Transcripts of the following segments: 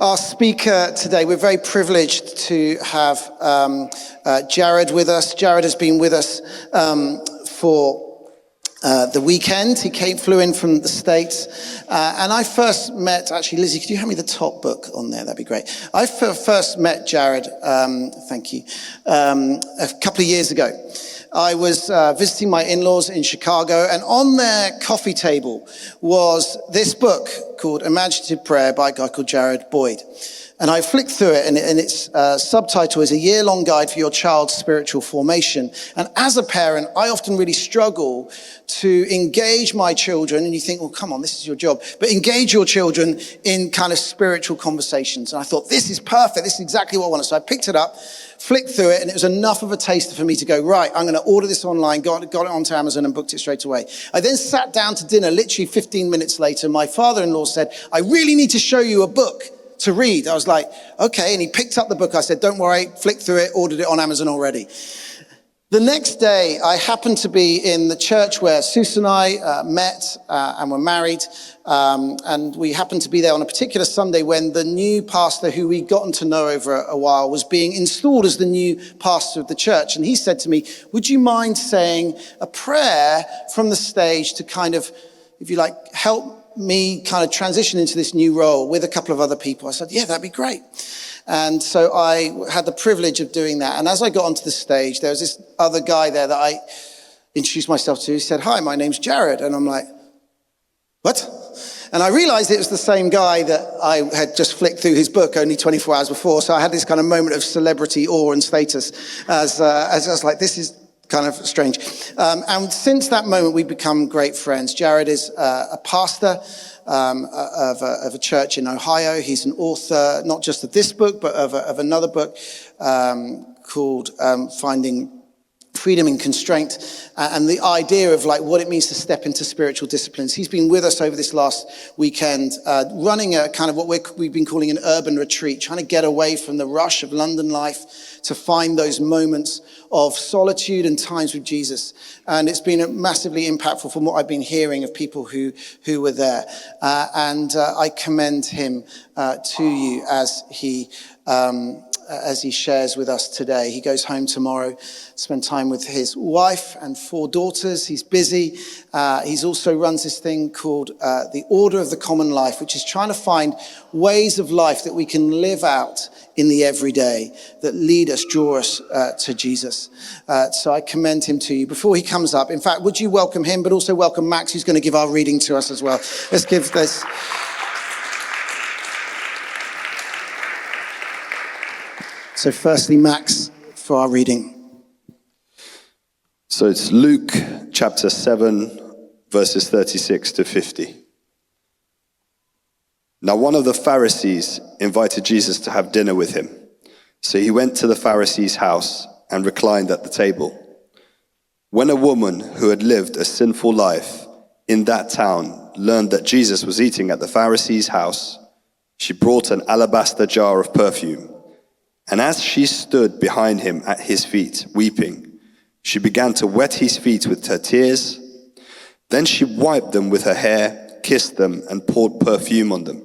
our speaker today. We're very privileged to have Jared with us. Jared has been with us for the weekend. He flew in from the States. And I first met, actually, Lizzie, could you hand me the top book on there? That'd be great. I first met Jared, thank you, a couple of years ago. I was visiting my in-laws in Chicago, and on their coffee table was this book called Imaginative Prayer by a guy called Jared Boyd. And I flicked through it, and its subtitle is A Year-Long Guide for Your Child's Spiritual Formation. And as a parent, I often really struggle to engage my children, and you think, well, come on, this is your job, but engage your children in kind of spiritual conversations. And I thought, this is perfect, this is exactly what I wanted. So I picked it up, flicked through it, and it was enough of a taster for me to go, right, I'm going to order this online, got it onto Amazon and booked it straight away. I then sat down to dinner, literally 15 minutes later. My father-in-law said, I really need to show you a book to read. I was like, okay, and he picked up the book. I said, don't worry, flicked through it, ordered it on Amazon already. The next day, I happened to be in the church where Susan and I met and were married, and we happened to be there on a particular Sunday when the new pastor, who we'd gotten to know over a while, was being installed as the new pastor of the church. And he said to me, would you mind saying a prayer from the stage to kind of, if you like, help me kind of transition into this new role with a couple of other people? I said, yeah, that'd be great. And so I had the privilege of doing that. And as I got onto the stage, there was this other guy there that I introduced myself to. He said, hi, my name's Jared. And I'm like, what? And I realized it was the same guy that I had just flicked through his book only 24 hours before. So I had this kind of moment of celebrity awe and status as I was like, this is kind of strange. And since that moment, we've become great friends. Jared is a pastor of a church in Ohio. He's an author, not just of this book, but of another book called Finding Freedom in Constraint, and the idea of like what it means to step into spiritual disciplines. He's been with us over this last weekend, running a kind of what we've been calling an urban retreat, trying to get away from the rush of London life to find those moments of solitude and times with Jesus. And it's been massively impactful from what I've been hearing of people who were there. And I commend him to you as he shares with us today. He goes home tomorrow, spend time with his wife and 4 daughters. He's busy. He's also runs this thing called the Order of the Common Life, which is trying to find ways of life that we can live out in the everyday that lead us, draw us to Jesus. So I commend him to you. Before he comes up, in fact, would you welcome him, but also welcome Max, who's going to give our reading to us as well. Let's give this. So firstly, Max, for our reading. So it's Luke chapter 7, verses 36 to 50. Now one of the Pharisees invited Jesus to have dinner with him. So he went to the Pharisee's house and reclined at the table. When a woman who had lived a sinful life in that town learned that Jesus was eating at the Pharisee's house, she brought an alabaster jar of perfume. And as she stood behind him at his feet, weeping, she began to wet his feet with her tears. Then she wiped them with her hair, kissed them, and poured perfume on them.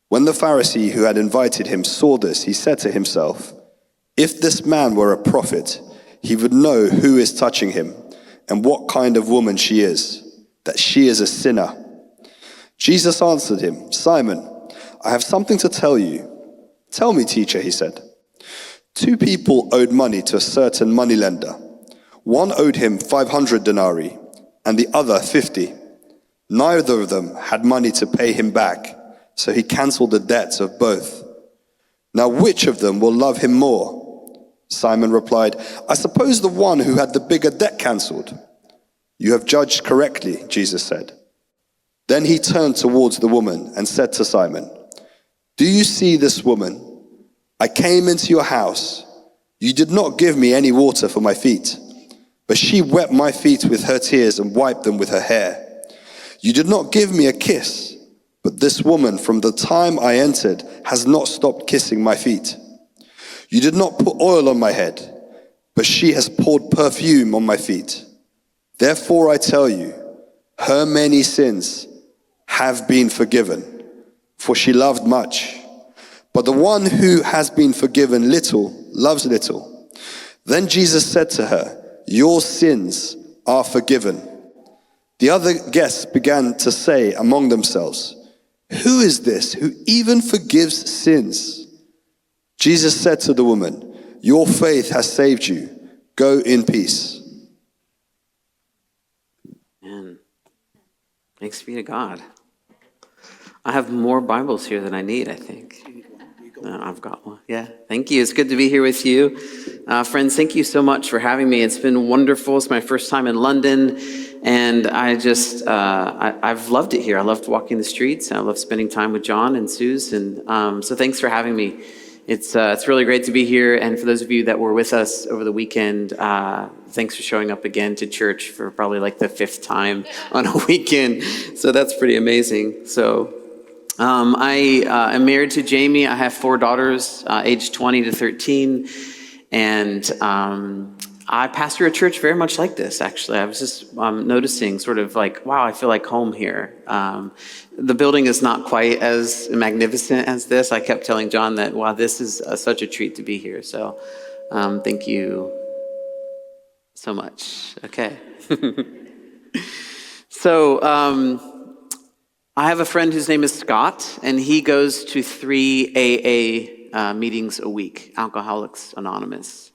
When the Pharisee who had invited him saw this, he said to himself, if this man were a prophet, he would know who is touching him and what kind of woman she is, that she is a sinner. Jesus answered him, Simon, I have something to tell you. Tell me, teacher, he said. 2 people owed money to a certain moneylender. One owed him 500 denarii and the other 50. Neither of them had money to pay him back, so he canceled the debts of both. Now which of them will love him more? Simon replied, I suppose the one who had the bigger debt canceled. You have judged correctly, Jesus said. Then he turned towards the woman and said to Simon, do you see this woman? I came into your house. You did not give me any water for my feet, but she wet my feet with her tears and wiped them with her hair. You did not give me a kiss, but this woman from the time I entered has not stopped kissing my feet. You did not put oil on my head, but she has poured perfume on my feet. Therefore I tell you, her many sins have been forgiven, for she loved much. but the one who has been forgiven little loves little." Then Jesus said to her, "Your sins are forgiven." The other guests began to say among themselves, "Who is this who even forgives sins?" Jesus said to the woman, "Your faith has saved you. Go in peace." Man, thanks be to God. I have more Bibles here than I need, I think. No, I've got one. Yeah, thank you. It's good to be here with you. Friends, thank you so much for having me. It's been wonderful. It's my first time in London, and I've loved it here. I loved walking the streets. I love spending time with John and Suze, and so thanks for having me. It's really great to be here, and for those of you that were with us over the weekend, thanks for showing up again to church for probably like the 5th time on a weekend. So that's pretty amazing. So I am married to Jamie. I have 4 daughters, aged 20 to 13, and I pastor a church very much like this, actually. I was just noticing sort of like, wow, I feel like home here. The building is not quite as magnificent as this. I kept telling John that, wow, this is such a treat to be here. So thank you so much. Okay. So I have a friend whose name is Scott, and he goes to 3 AA meetings a week, Alcoholics Anonymous.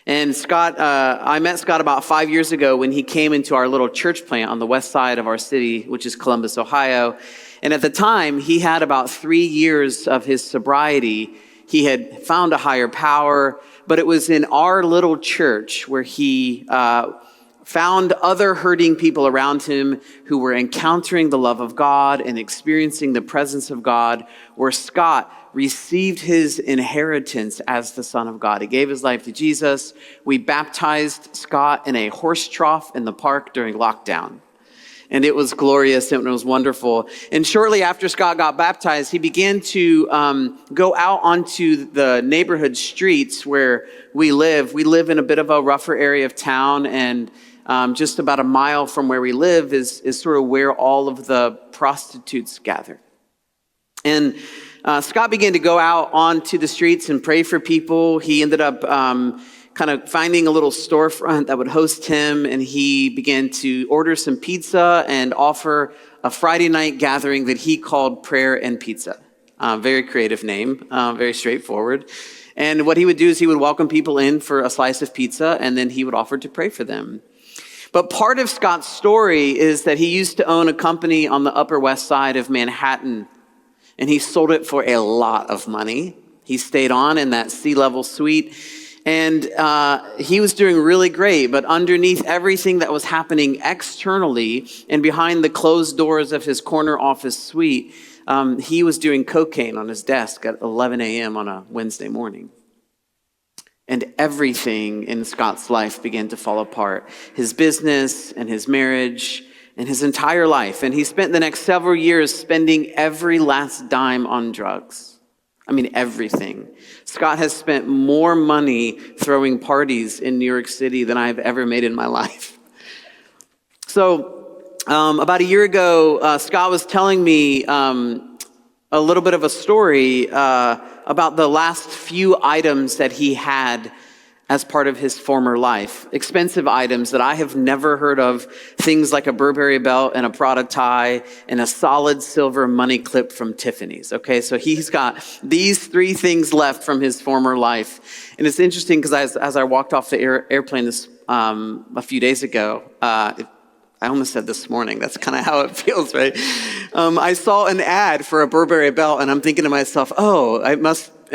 And Scott, I met Scott about 5 years ago when he came into our little church plant on the west side of our city, which is Columbus, Ohio. And at the time, he had about 3 years of his sobriety. He had found a higher power, but it was in our little church where he found other hurting people around him who were encountering the love of God and experiencing the presence of God, where Scott received his inheritance as the Son of God. He gave his life to Jesus. We baptized Scott in a horse trough in the park during lockdown. And it was glorious and it was wonderful. And shortly after Scott got baptized, he began to go out onto the neighborhood streets where we live. We live in a bit of a rougher area of town, and just about a mile from where we live is sort of where all of the prostitutes gather. And Scott began to go out onto the streets and pray for people. He ended up kind of finding a little storefront that would host him, and he began to order some pizza and offer a Friday night gathering that he called Prayer and Pizza. Very creative name, very straightforward. And what he would do is he would welcome people in for a slice of pizza, and then he would offer to pray for them. But part of Scott's story is that he used to own a company on the Upper West Side of Manhattan, and he sold it for a lot of money. He stayed on in that C-level suite, and he was doing really great. But underneath everything that was happening externally and behind the closed doors of his corner office suite, he was doing cocaine on his desk at 11 a.m. on a Wednesday morning. And everything in Scott's life began to fall apart. His business and his marriage and his entire life. And he spent the next several years spending every last dime on drugs. I mean, everything. Scott has spent more money throwing parties in New York City than I've ever made in my life. So about a year ago, Scott was telling me a little bit of a story about the last few items that he had as part of his former life. Expensive items that I have never heard of. Things like a Burberry belt and a Prada tie and a solid silver money clip from Tiffany's. Okay, so he's got these 3 things left from his former life. And it's interesting because as I walked off the airplane a few days ago, I almost said this morning, that's kind of how it feels, right? I saw an ad for a Burberry belt, and I'm thinking to myself, oh, it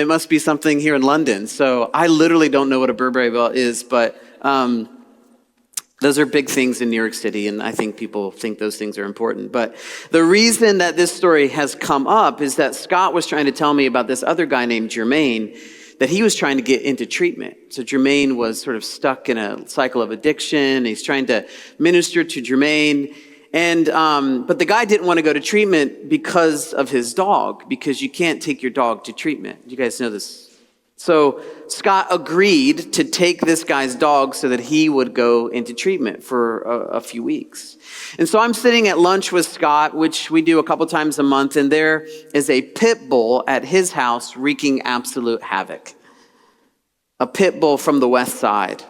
must be something here in London. So I literally don't know what a Burberry belt is, but those are big things in New York City, and I think people think those things are important. But the reason that this story has come up is that Scott was trying to tell me about this other guy named Jermaine, that he was trying to get into treatment. So Jermaine was sort of stuck in a cycle of addiction. He's trying to minister to Jermaine. And but the guy didn't want to go to treatment because of his dog, because you can't take your dog to treatment. You guys know this So Scott agreed to take this guy's dog so that he would go into treatment for a few weeks. And so I'm sitting at lunch with Scott, which we do a couple times a month, and there is a pit bull at his house wreaking absolute havoc. A pit bull from the West Side.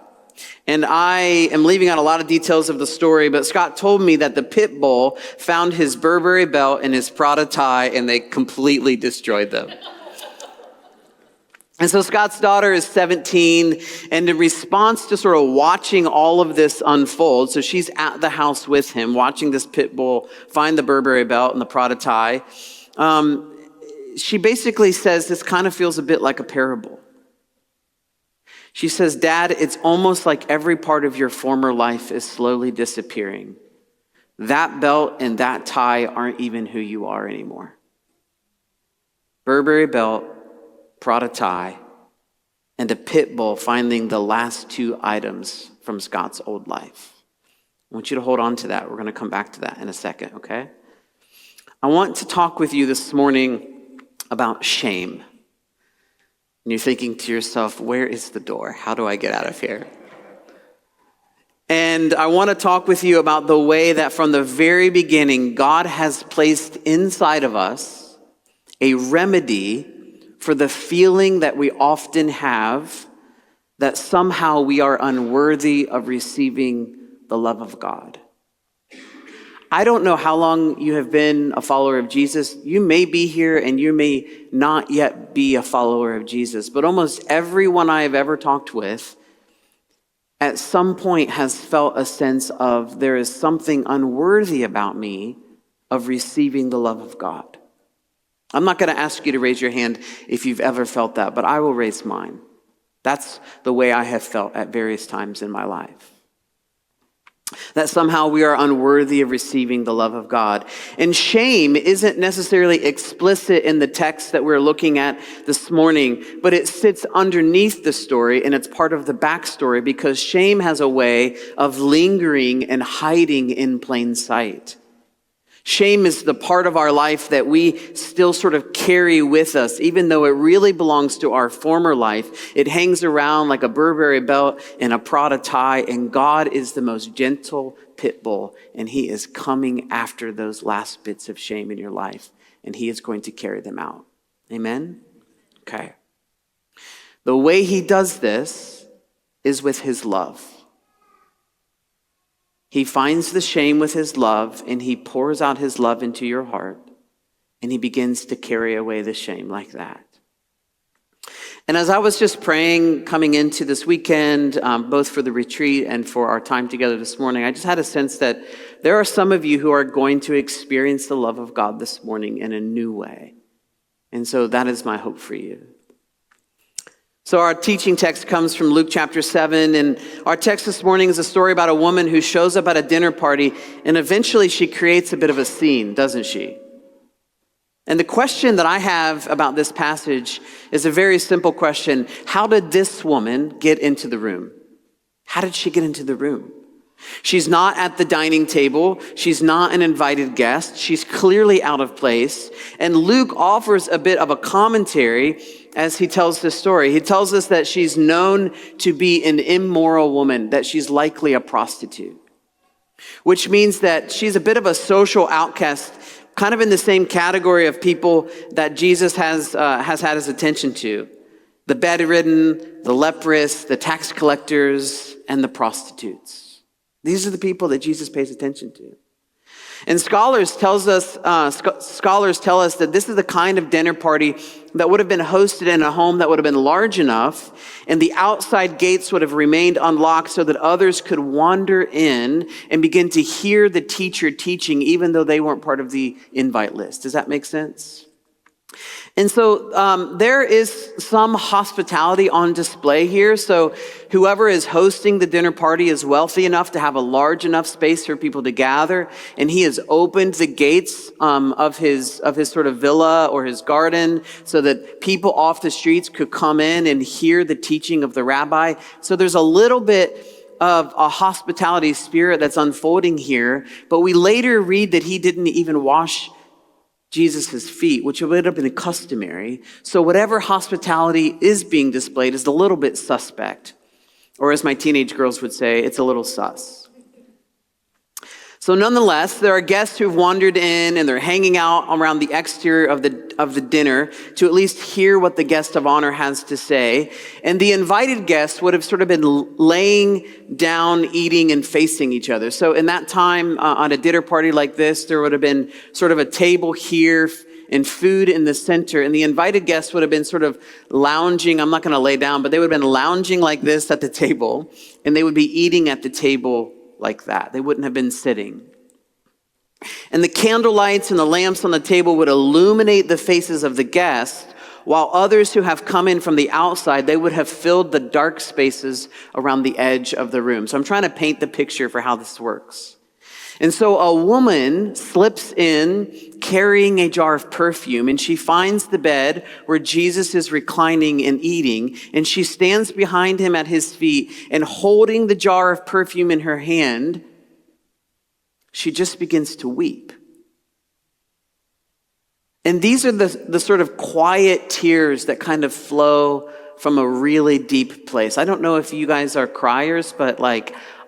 And I am leaving out a lot of details of the story, but Scott told me that the pit bull found his Burberry belt and his Prada tie, and they completely destroyed them. And so Scott's daughter is 17, and in response to sort of watching all of this unfold, so she's at the house with him, watching this pit bull find the Burberry belt and the Prada tie, she basically says, this kind of feels a bit like a parable. She says, Dad, it's almost like every part of your former life is slowly disappearing. That belt and that tie aren't even who you are anymore. Burberry belt, Prada tie, and a pit bull finding the last two items from Scott's old life. I want you to hold on to that. We're going to come back to that in a second, okay? I want to talk with you this morning about shame. And you're thinking to yourself, where is the door? How do I get out of here? And I want to talk with you about the way that from the very beginning, God has placed inside of us a remedy for the feeling that we often have that somehow we are unworthy of receiving the love of God. I don't know how long you have been a follower of Jesus. You may be here and you may not yet be a follower of Jesus, but almost everyone I have ever talked with at some point has felt a sense of there is something unworthy about me of receiving the love of God. I'm not going to ask you to raise your hand if you've ever felt that, but I will raise mine. That's the way I have felt at various times in my life. That somehow we are unworthy of receiving the love of God. And shame isn't necessarily explicit in the text that we're looking at this morning, but it sits underneath the story and it's part of the backstory because shame has a way of lingering and hiding in plain sight. Shame is the part of our life that we still sort of carry with us, even though it really belongs to our former life. It hangs around like a Burberry belt and a Prada tie, and God is the most gentle pit bull, and he is coming after those last bits of shame in your life, and he is going to carry them out. Amen? Okay. The way he does this is with his love. He finds the shame with his love, and he pours out his love into your heart, and he begins to carry away the shame like that. And as I was just praying coming into this weekend, both for the retreat and for our time together this morning, I just had a sense that there are some of you who are going to experience the love of God this morning in a new way. And so that is my hope for you. So our teaching text comes from Luke chapter 7, and our text this morning is a story about a woman who shows up at a dinner party, and eventually she creates a bit of a scene, doesn't she? And the question that I have about this passage is a very simple question. How did this woman get into the room? How did she get into the room? She's not at the dining table. She's not an invited guest. She's clearly out of place. And Luke offers a bit of a commentary as he tells this story. He tells us that she's known to be an immoral woman, that she's likely a prostitute, which means that she's a bit of a social outcast, kind of in the same category of people that Jesus has had his attention to. The bedridden, the leprous, the tax collectors, and the prostitutes. These are the people that Jesus pays attention to. And scholars tell us that this is the kind of dinner party that would have been hosted in a home that would have been large enough, and the outside gates would have remained unlocked so that others could wander in and begin to hear the teacher teaching, even though they weren't part of the invite list. Does that make sense? And so there is some hospitality on display here. So whoever is hosting the dinner party is wealthy enough to have a large enough space for people to gather. And he has opened the gates of his sort of villa or his garden so that people off the streets could come in and hear the teaching of the rabbi. So there's a little bit of a hospitality spirit that's unfolding here. But we later read that he didn't even wash Jesus' feet, which would have been customary. So whatever hospitality is being displayed is a little bit suspect. Or as my teenage girls would say, it's a little sus. So nonetheless, there are guests who've wandered in and they're hanging out around the exterior of the dinner to at least hear what the guest of honor has to say. And the invited guests would have sort of been laying down, eating, and facing each other. So in that time, on a dinner party like this, there would have been sort of a table here and food in the center. And the invited guests would have been sort of lounging. I'm not going to lay down, but they would have been lounging like this at the table. And they would be eating at the table like that. They wouldn't have been sitting. And the candle lights and the lamps on the table would illuminate the faces of the guests, while others who have come in from the outside, they would have filled the dark spaces around the edge of the room. So I'm trying to paint the picture for how this works. And so a woman slips in carrying a jar of perfume, and she finds the bed where Jesus is reclining and eating, and she stands behind him at his feet, and holding the jar of perfume in her hand, she just begins to weep. And these are the sort of quiet tears that kind of flow from a really deep place. I don't know if you guys are criers, but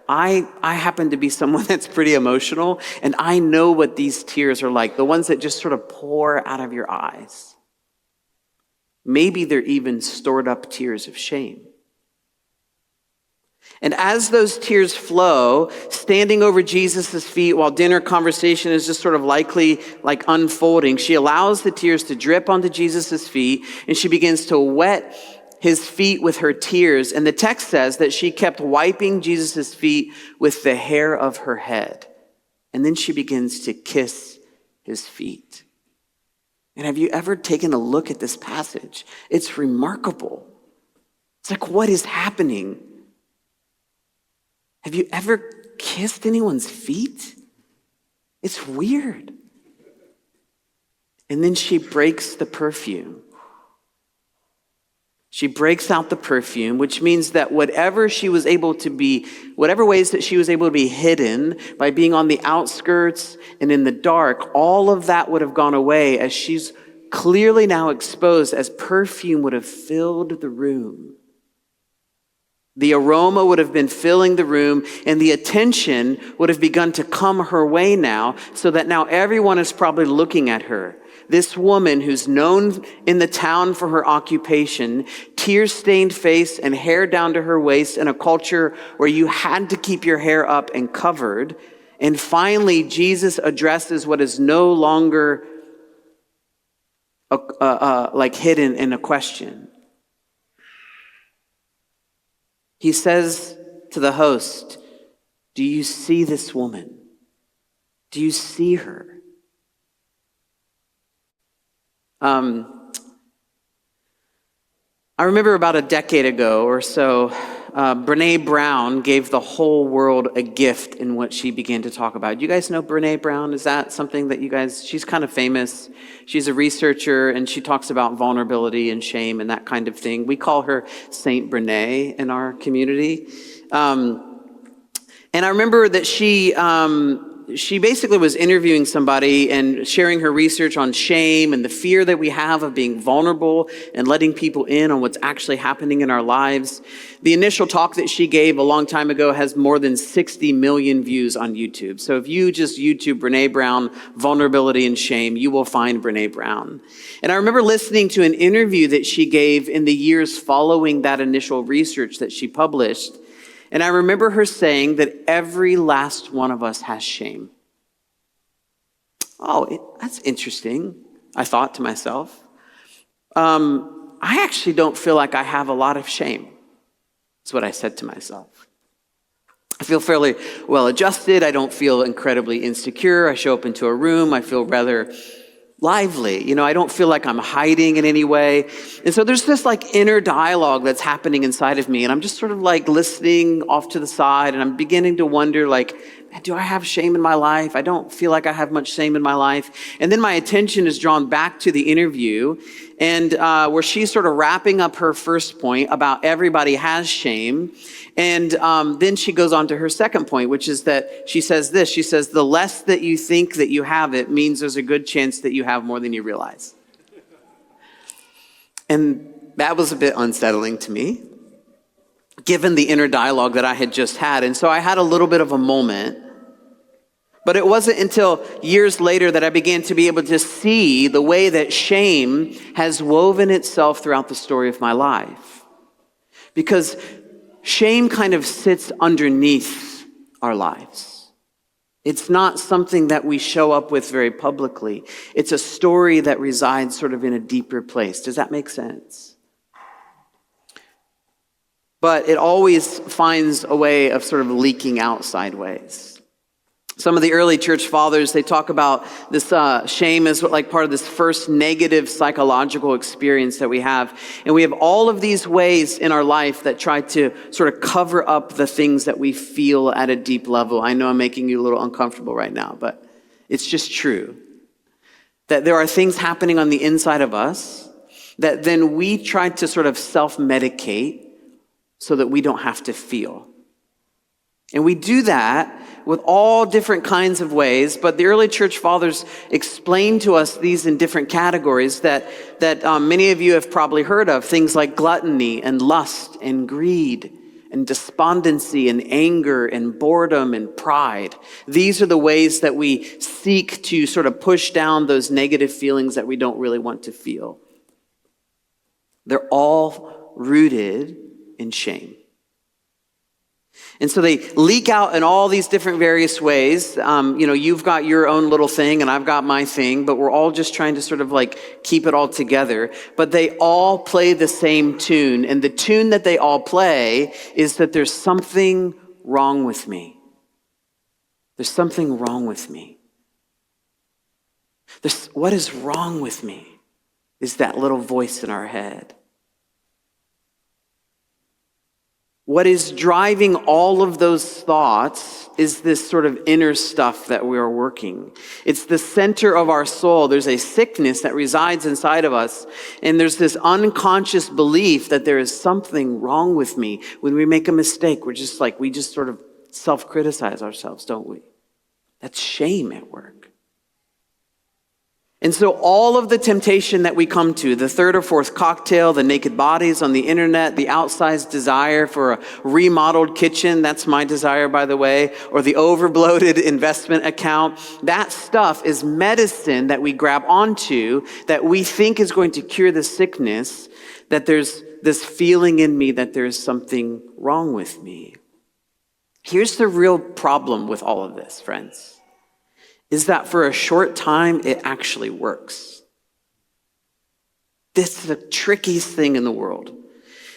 I happen to be someone that's pretty emotional, and I know what these tears are like, the ones that just sort of pour out of your eyes. Maybe they're even stored up tears of shame. And as those tears flow, standing over Jesus' feet while dinner conversation is just sort of likely unfolding, she allows the tears to drip onto Jesus' feet, and she begins to wet his feet with her tears. And the text says that she kept wiping Jesus' feet with the hair of her head. And then she begins to kiss his feet. And have you ever taken a look at this passage? It's remarkable. It's like, what is happening? Have you ever kissed anyone's feet? It's weird. And then she breaks the perfume. She breaks out the perfume, which means that whatever ways that she was able to be hidden by being on the outskirts and in the dark, all of that would have gone away as she's clearly now exposed, as perfume would have filled the room. The aroma would have been filling the room, and the attention would have begun to come her way now, so that now everyone is probably looking at her. This woman who's known in the town for her occupation, tear-stained face and hair down to her waist in a culture where you had to keep your hair up and covered. And finally, Jesus addresses what is no longer hidden in a question. He says to the host, "Do you see this woman? Do you see her?" I remember about a decade ago or so, Brene Brown gave the whole world a gift in what she began to talk about. You guys know Brene Brown? Is that something that she's kind of famous. She's a researcher, and she talks about vulnerability and shame and that kind of thing. We call her Saint Brene in our community. And I remember that she basically was interviewing somebody and sharing her research on shame and the fear that we have of being vulnerable and letting people in on what's actually happening in our lives. The initial talk that she gave a long time ago has more than 60 million views on YouTube. So if you just YouTube Brene Brown, vulnerability and shame, you will find Brene Brown. And I remember listening to an interview that she gave in the years following that initial research that she published. And I remember her saying that every last one of us has shame. Oh, that's interesting, I thought to myself. I actually don't feel like I have a lot of shame. That's what I said to myself. I feel fairly well adjusted. I don't feel incredibly insecure. I show up into a room. I feel rather lively. I don't feel like I'm hiding in any way. And so there's this inner dialogue that's happening inside of me. And I'm just sort of listening off to the side. And I'm beginning to wonder do I have shame in my life? I don't feel like I have much shame in my life. And then my attention is drawn back to the interview. and where she's sort of wrapping up her first point about everybody has shame. And then she goes on to her second point, which is that she says this. She says, the less that you think that you have it means there's a good chance that you have more than you realize. And that was a bit unsettling to me, given the inner dialogue that I had just had. And so I had a little bit of a moment. But it wasn't until years later that I began to be able to see the way that shame has woven itself throughout the story of my life. Because shame kind of sits underneath our lives. It's not something that we show up with very publicly. It's a story that resides sort of in a deeper place. Does that make sense? But it always finds a way of sort of leaking out sideways. Some of the early church fathers, they talk about this shame as like part of this first negative psychological experience that we have. And we have all of these ways in our life that try to sort of cover up the things that we feel at a deep level. I know I'm making you a little uncomfortable right now, but it's just true. That there are things happening on the inside of us that then we try to sort of self-medicate so that we don't have to feel. And we do that with all different kinds of ways, but the early church fathers explained to us these in different categories that many of you have probably heard of, things like gluttony and lust and greed and despondency and anger and boredom and pride. These are the ways that we seek to sort of push down those negative feelings that we don't really want to feel. They're all rooted in shame. And so they leak out in all these different various ways. You've got your own little thing and I've got my thing, but we're all just trying to sort of like keep it all together. But they all play the same tune. And the tune that they all play is that there's something wrong with me. There's something wrong with me. What is wrong with me is that little voice in our head. What is driving all of those thoughts is this sort of inner stuff that we are working. It's the center of our soul. There's a sickness that resides inside of us. And there's this unconscious belief that there is something wrong with me. When we make a mistake, we just sort of self-criticize ourselves, don't we? That's shame at work. And so all of the temptation that we come to, the third or fourth cocktail, the naked bodies on the internet, the outsized desire for a remodeled kitchen, that's my desire, by the way, or the overbloated investment account, that stuff is medicine that we grab onto that we think is going to cure the sickness, that there's this feeling in me that there's something wrong with me. Here's the real problem with all of this, friends. Is that for a short time, it actually works. This is the trickiest thing in the world,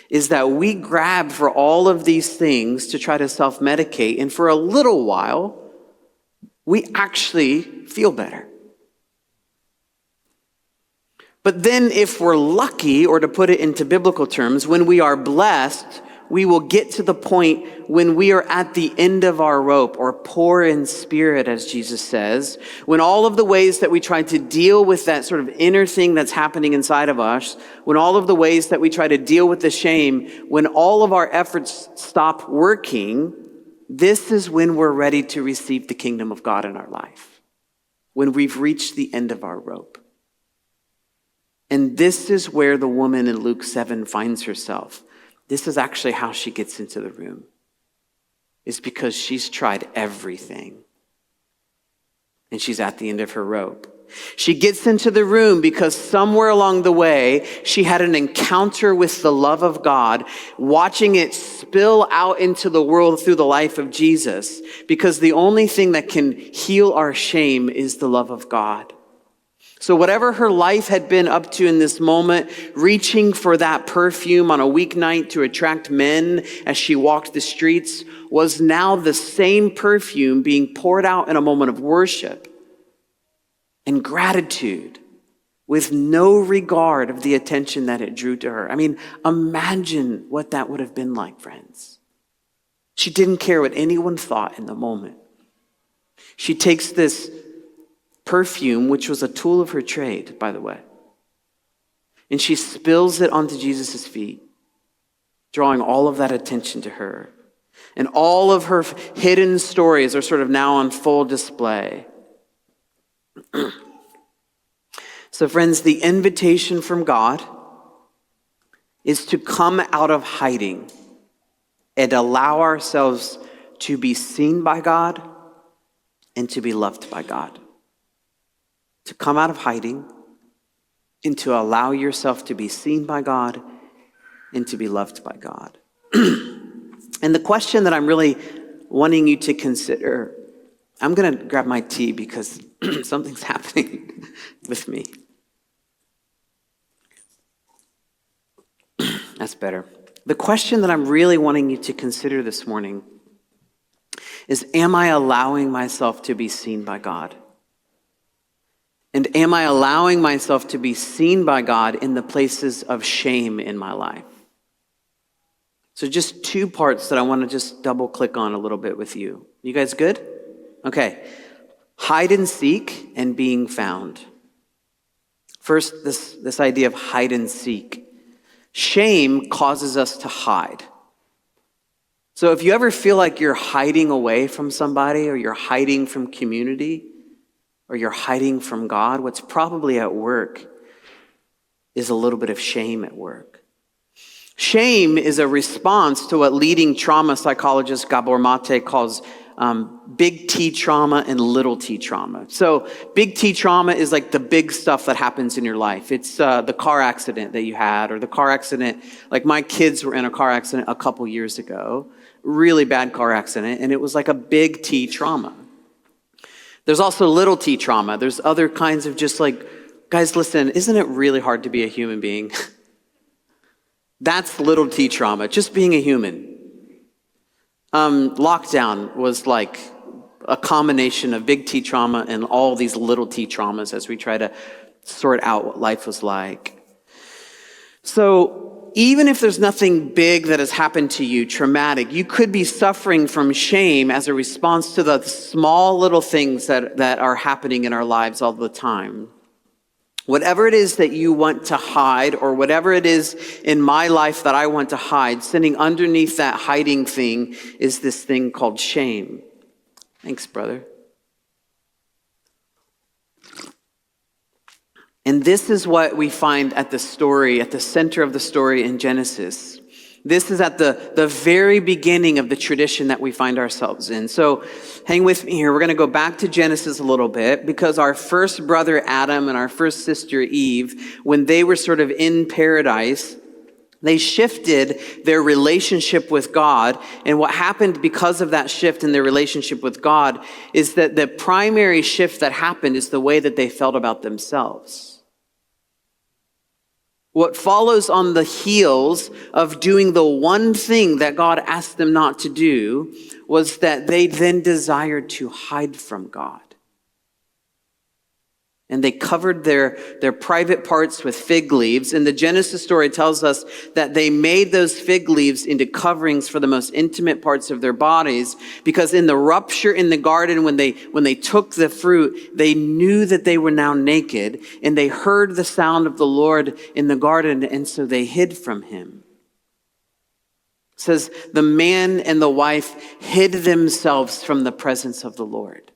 is that we grab for all of these things to try to self-medicate, and for a little while, we actually feel better. But then if we're lucky, or to put it into biblical terms, when we are blessed, we will get to the point when we are at the end of our rope, or poor in spirit, as Jesus says, when all of the ways that we try to deal with that sort of inner thing that's happening inside of us, when all of the ways that we try to deal with the shame, when all of our efforts stop working, this is when we're ready to receive the kingdom of God in our life, when we've reached the end of our rope. And this is where the woman in Luke 7 finds herself. This is actually how she gets into the room. It's because she's tried everything. And she's at the end of her rope. She gets into the room because somewhere along the way, she had an encounter with the love of God, watching it spill out into the world through the life of Jesus. Because the only thing that can heal our shame is the love of God. So whatever her life had been up to in this moment, reaching for that perfume on a weeknight to attract men as she walked the streets, was now the same perfume being poured out in a moment of worship and gratitude with no regard of the attention that it drew to her. I mean, imagine what that would have been like, friends. She didn't care what anyone thought in the moment. She takes this perfume, which was a tool of her trade, by the way. And she spills it onto Jesus' feet, drawing all of that attention to her. And all of her hidden stories are sort of now on full display. So friends, the invitation from God is to come out of hiding and allow ourselves to be seen by God and to be loved by God. To come out of hiding and to allow yourself to be seen by God and to be loved by God. And the question that I'm really wanting you to consider, I'm going to grab my tea because something's happening with me. That's better. The question that I'm really wanting you to consider this morning is, am I allowing myself to be seen by God? And am I allowing myself to be seen by God in the places of shame in my life? So just two parts that I want to just double click on a little bit with you. You guys good? Okay. Hide and seek and being found. First, this idea of hide and seek. Shame causes us to hide. So if you ever feel like you're hiding away from somebody, or you're hiding from community, or you're hiding from God, what's probably at work is a little bit of shame at work. Shame is a response to what leading trauma psychologist Gabor Mate calls big T trauma and little t trauma. So big T trauma is like the big stuff that happens in your life. It's the car accident that you had, or the car accident, like my kids were in a car accident a couple years ago, really bad car accident, and it was like a big T trauma. There's also little t trauma. There's other kinds of just like, guys, listen, isn't it really hard to be a human being? That's little t trauma, just being a human. Lockdown was like a combination of big T trauma and all these little t traumas as we try to sort out what life was like. So even if there's nothing big that has happened to you, traumatic, you could be suffering from shame as a response to the small little things that are happening in our lives all the time. Whatever it is that you want to hide, or whatever it is in my life that I want to hide, sitting underneath that hiding thing is this thing called shame. Thanks, brother. And this is what we find at the story, at the center of the story in Genesis. This is at the very beginning of the tradition that we find ourselves in. So hang with me here. We're going to go back to Genesis a little bit, because our first brother Adam and our first sister Eve, when they were sort of in paradise, they shifted their relationship with God. And what happened because of that shift in their relationship with God is that the primary shift that happened is the way that they felt about themselves. What follows on the heels of doing the one thing that God asked them not to do was that they then desired to hide from God. And they covered their private parts with fig leaves. And the Genesis story tells us that they made those fig leaves into coverings for the most intimate parts of their bodies, because in the rupture in the garden, when they took the fruit, they knew that they were now naked, and they heard the sound of the Lord in the garden, and so they hid from him. It says the man and the wife hid themselves from the presence of the Lord.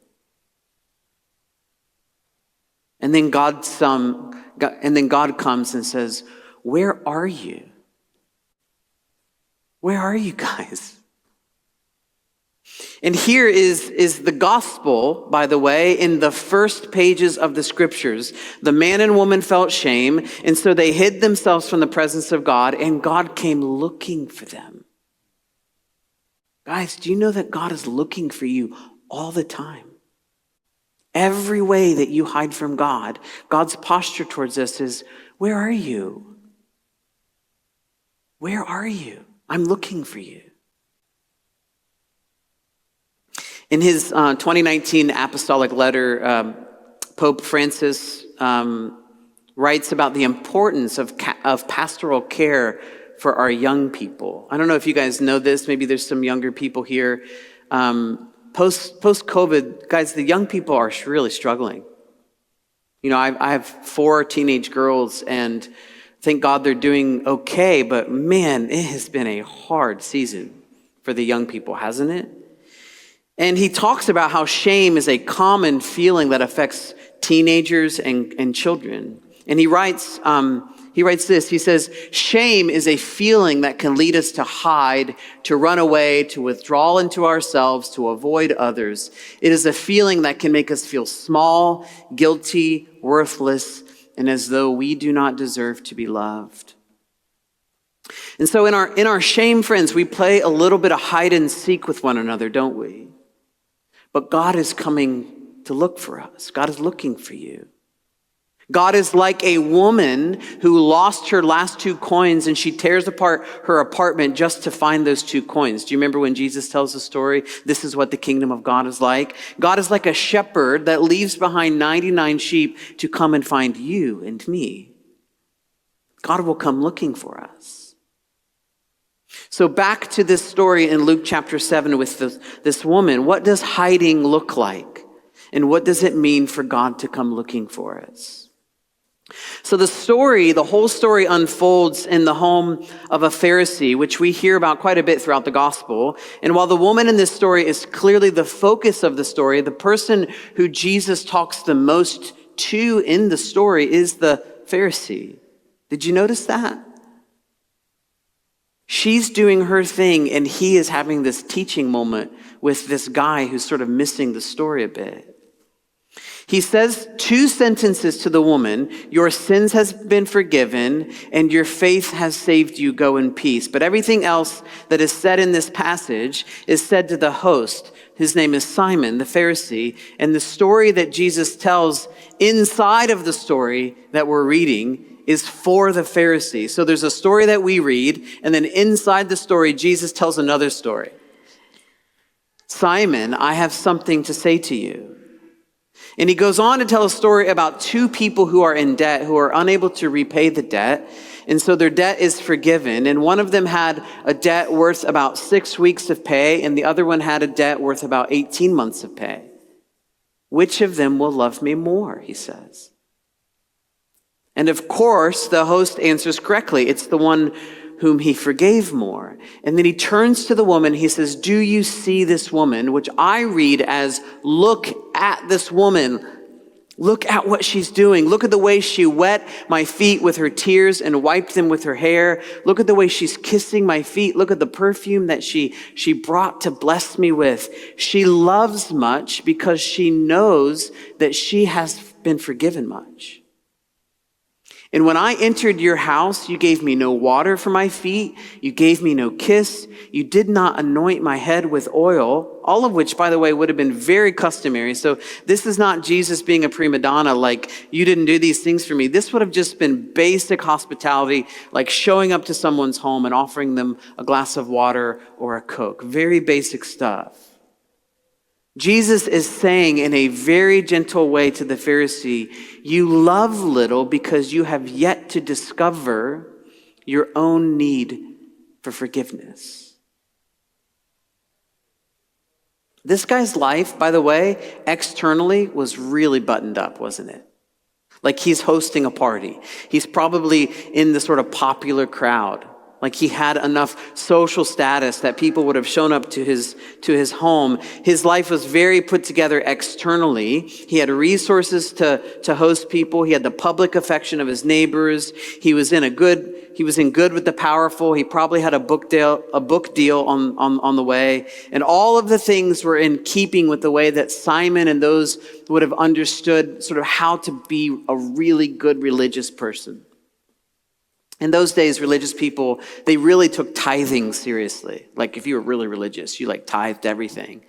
And then God comes and says, "Where are you? Where are you guys?" And here is the gospel, by the way, in the first pages of the scriptures. The man and woman felt shame, and so they hid themselves from the presence of God, and God came looking for them. Guys, do you know that God is looking for you all the time? Every way that you hide from God, God's posture towards us is, "Where are you? Where are you? I'm looking for you." In his 2019 apostolic letter, Pope Francis writes about the importance of pastoral care for our young people. I don't know if you guys know this. Maybe there's some younger people here. Post-COVID, guys, the young people are really struggling. You know, I have 4 teenage girls, and Thank God they're doing okay, but man, it has been a hard season for the young people, hasn't it? And he talks about how shame is a common feeling that affects teenagers and children. And he writes this, he says, shame is a feeling that can lead us to hide, to run away, to withdraw into ourselves, to avoid others. It is a feeling that can make us feel small, guilty, worthless, and as though we do not deserve to be loved. And so in our shame, friends, we play a little bit of hide and seek with one another, don't we? But God is coming to look for us. God is looking for you. God is like a woman who lost her last 2 coins and she tears apart her apartment just to find those 2 coins. Do you remember when Jesus tells the story? This is what the kingdom of God is like. God is like a shepherd that leaves behind 99 sheep to come and find you and me. God will come looking for us. So back to this story in Luke chapter 7 with this woman. What does hiding look like? And what does it mean for God to come looking for us? So the whole story unfolds in the home of a Pharisee, which we hear about quite a bit throughout the gospel. And while the woman in this story is clearly the focus of the story, the person who Jesus talks the most to in the story is the Pharisee. Did you notice that? She's doing her thing, and he is having this teaching moment with this guy who's sort of missing the story a bit. He says 2 sentences to the woman, your sins has been forgiven and your faith has saved you, go in peace. But everything else that is said in this passage is said to the host. His name is Simon, the Pharisee. And the story that Jesus tells inside of the story that we're reading is for the Pharisee. So there's a story that we read, and then inside the story, Jesus tells another story. Simon, I have something to say to you. And he goes on to tell a story about 2 people who are in debt, who are unable to repay the debt. And so their debt is forgiven. And one of them had a debt worth about 6 weeks of pay, and the other one had a debt worth about 18 months of pay. Which of them will love me more, he says. And of course, the host answers correctly. It's the one whom he forgave more. And then he turns to the woman, he says, do you see this woman? Which I read as, look at this woman. Look at what she's doing. Look at the way she wet my feet with her tears and wiped them with her hair. Look at the way she's kissing my feet. Look at the perfume that she brought to bless me with. She loves much because she knows that she has been forgiven much. And when I entered your house, you gave me no water for my feet. You gave me no kiss. You did not anoint my head with oil, all of which, by the way, would have been very customary. So this is not Jesus being a prima donna, like, you didn't do these things for me. This would have just been basic hospitality, like showing up to someone's home and offering them a glass of water or a Coke. Very basic stuff. Jesus is saying in a very gentle way to the Pharisee, you love little because you have yet to discover your own need for forgiveness. This guy's life, by the way, externally was really buttoned up, wasn't it? Like he's hosting a party. He's probably in the sort of popular crowd. Like he had enough social status that people would have shown up to his home. His life was very put together externally. He had resources to host people. He had the public affection of his neighbors. He was in good with the powerful. He probably had a book deal on the way. And all of the things were in keeping with the way that Simon and those would have understood sort of how to be a really good religious person. In those days, religious people, they really took tithing seriously. Like if you were really religious, you like tithed everything.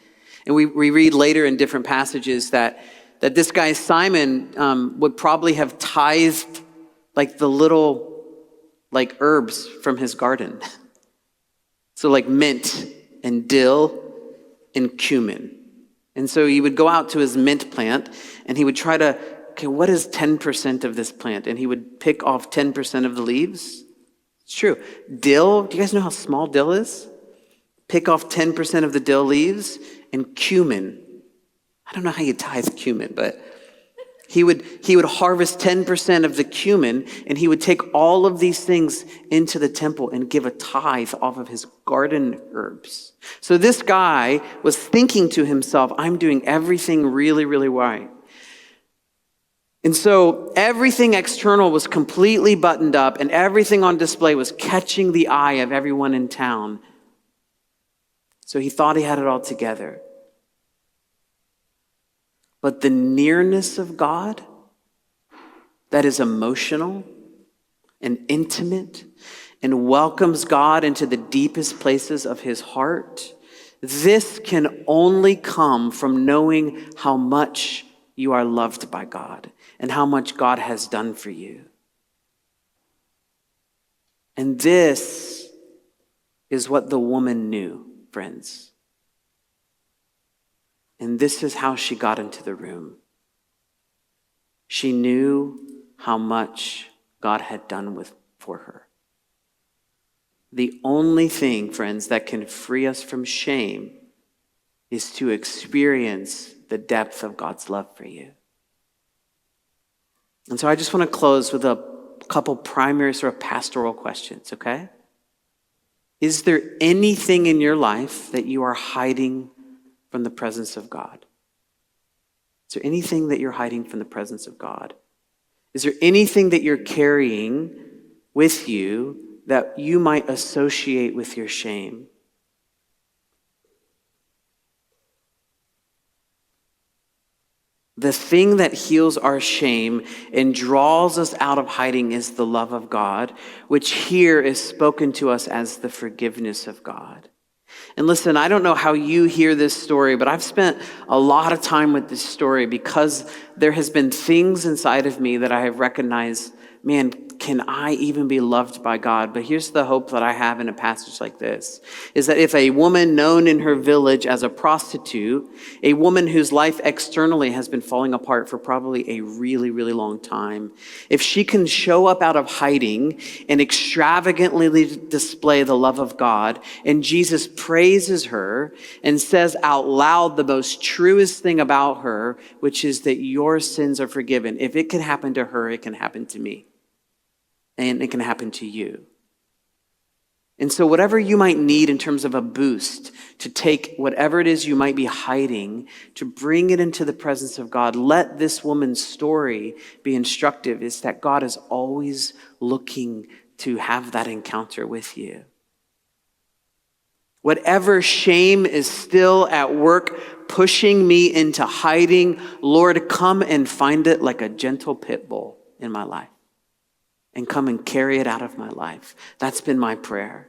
And we read later in different passages that this guy Simon would probably have tithed like the little like herbs from his garden. So like mint and dill and cumin. And so he would go out to his mint plant and he would try to, okay, what is 10% of this plant? And he would pick off 10% of the leaves. It's true. Dill, do you guys know how small dill is? Pick off 10% of the dill leaves. And cumin. I don't know how you tithe cumin, but He would harvest 10% of the cumin, and he would take all of these things into the temple and give a tithe off of his garden herbs. So this guy was thinking to himself, I'm doing everything really, really right. And so everything external was completely buttoned up, and everything on display was catching the eye of everyone in town. So he thought he had it all together. But the nearness of God, that is emotional and intimate and welcomes God into the deepest places of his heart, this can only come from knowing how much you are loved by God and how much God has done for you. And this is what the woman knew, friends. And this is how she got into the room. She knew how much God had done for her. The only thing, friends, that can free us from shame is to experience the depth of God's love for you. And so I just want to close with a couple primary sort of pastoral questions, okay? Is there anything in your life that you are hiding from the presence of God? Is there anything that you're hiding from the presence of God? Is there anything that you're carrying with you that you might associate with your shame? The thing that heals our shame and draws us out of hiding is the love of God, which here is spoken to us as the forgiveness of God. And listen, I don't know how you hear this story, but I've spent a lot of time with this story because there has been things inside of me that I have recognized, man, can I even be loved by God? But here's the hope that I have in a passage like this, is that if a woman known in her village as a prostitute, a woman whose life externally has been falling apart for probably a really, really long time, if she can show up out of hiding and extravagantly display the love of God, and Jesus praises her and says out loud the most truest thing about her, which is that your sins are forgiven. If it can happen to her, it can happen to me. And it can happen to you. And so whatever you might need in terms of a boost to take whatever it is you might be hiding, to bring it into the presence of God, let this woman's story be instructive, is that God is always looking to have that encounter with you. Whatever shame is still at work pushing me into hiding, Lord, come and find it like a gentle pit bull in my life. And come and carry it out of my life. That's been my prayer.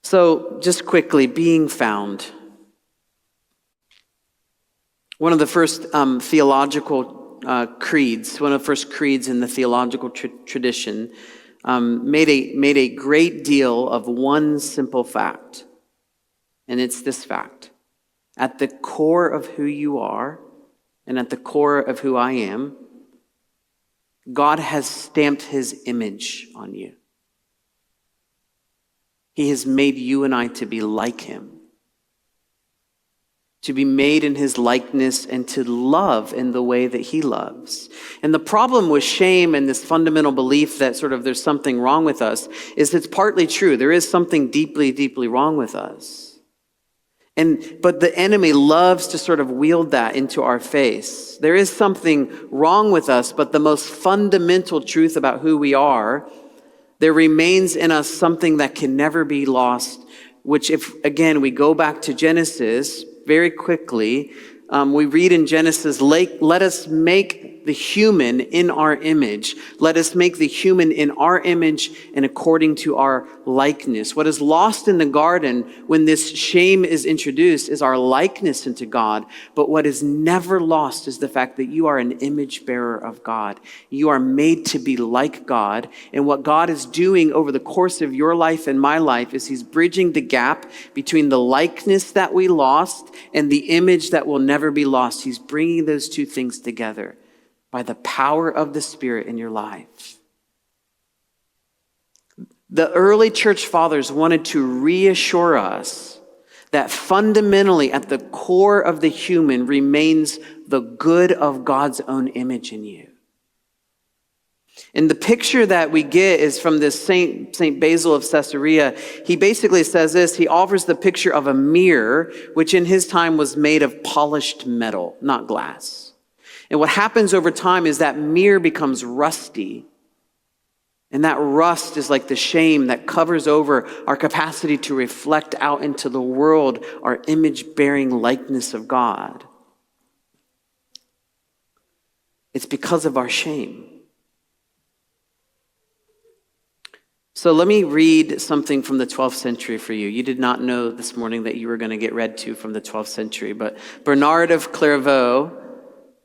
So just quickly, being found. One of the first theological creeds, one of the first creeds in the theological tradition, made a great deal of one simple fact. And it's this fact. At the core of who you are, and at the core of who I am, God has stamped his image on you. He has made you and I to be like him, to be made in his likeness and to love in the way that he loves. And the problem with shame and this fundamental belief that sort of there's something wrong with us is it's partly true. There is something deeply, deeply wrong with us. But the enemy loves to sort of wield that into our face. There is something wrong with us, but the most fundamental truth about who we are, there remains in us something that can never be lost, which if, again, we go back to Genesis very quickly, we read in Genesis, let us make the human in our image. Let us make the human in our image and according to our likeness. What is lost in the garden when this shame is introduced is our likeness into God. But what is never lost is the fact that you are an image bearer of God. You are made to be like God. And what God is doing over the course of your life and my life is he's bridging the gap between the likeness that we lost and the image that will never be lost. He's bringing those two things together by the power of the Spirit in your life. The early church fathers wanted to reassure us that fundamentally at the core of the human remains the good of God's own image in you. And the picture that we get is from this Saint Basil of Caesarea. He basically says this. He offers the picture of a mirror, which in his time was made of polished metal, not glass. And what happens over time is that mirror becomes rusty. And that rust is like the shame that covers over our capacity to reflect out into the world our image-bearing likeness of God. It's because of our shame. So let me read something from the 12th century for you. You did not know this morning that you were going to get read to from the 12th century, but Bernard of Clairvaux,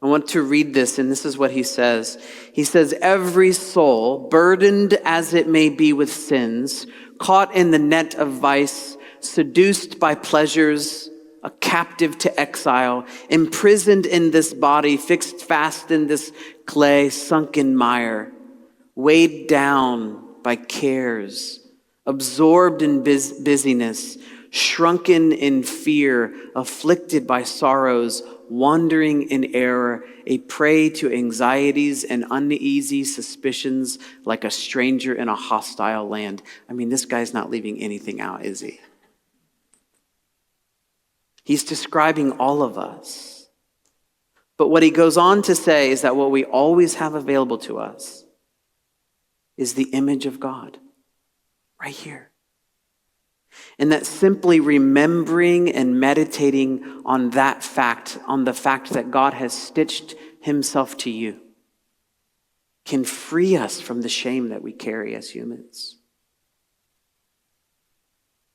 I want to read this, and this is what he says. He says, every soul, burdened as it may be with sins, caught in the net of vice, seduced by pleasures, a captive to exile, imprisoned in this body, fixed fast in this clay, sunk in mire, weighed down by cares, absorbed in busyness, shrunken in fear, afflicted by sorrows, wandering in error, a prey to anxieties and uneasy suspicions like a stranger in a hostile land. I mean, this guy's not leaving anything out, is he? He's describing all of us. But what he goes on to say is that what we always have available to us is the image of God right here. And that simply remembering and meditating on that fact, on the fact that God has stitched himself to you, can free us from the shame that we carry as humans.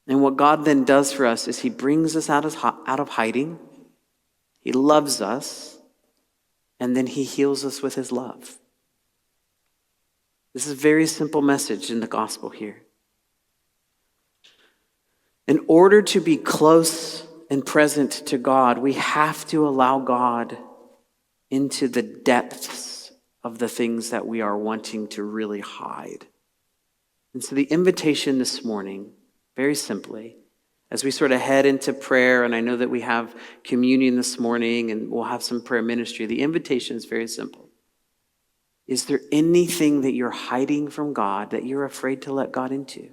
And what God then does for us is he brings us out of hiding. He loves us, and then he heals us with his love. This is a very simple message in the gospel here. In order to be close and present to God, we have to allow God into the depths of the things that we are wanting to really hide. And so the invitation this morning, very simply, as we sort of head into prayer, and I know that we have communion this morning and we'll have some prayer ministry, the invitation is very simple. Is there anything that you're hiding from God that you're afraid to let God into?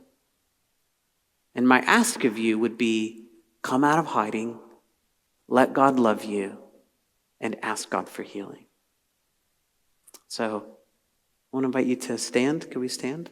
And my ask of you would be, come out of hiding, let God love you, and ask God for healing. So I want to invite you to stand. Can we stand?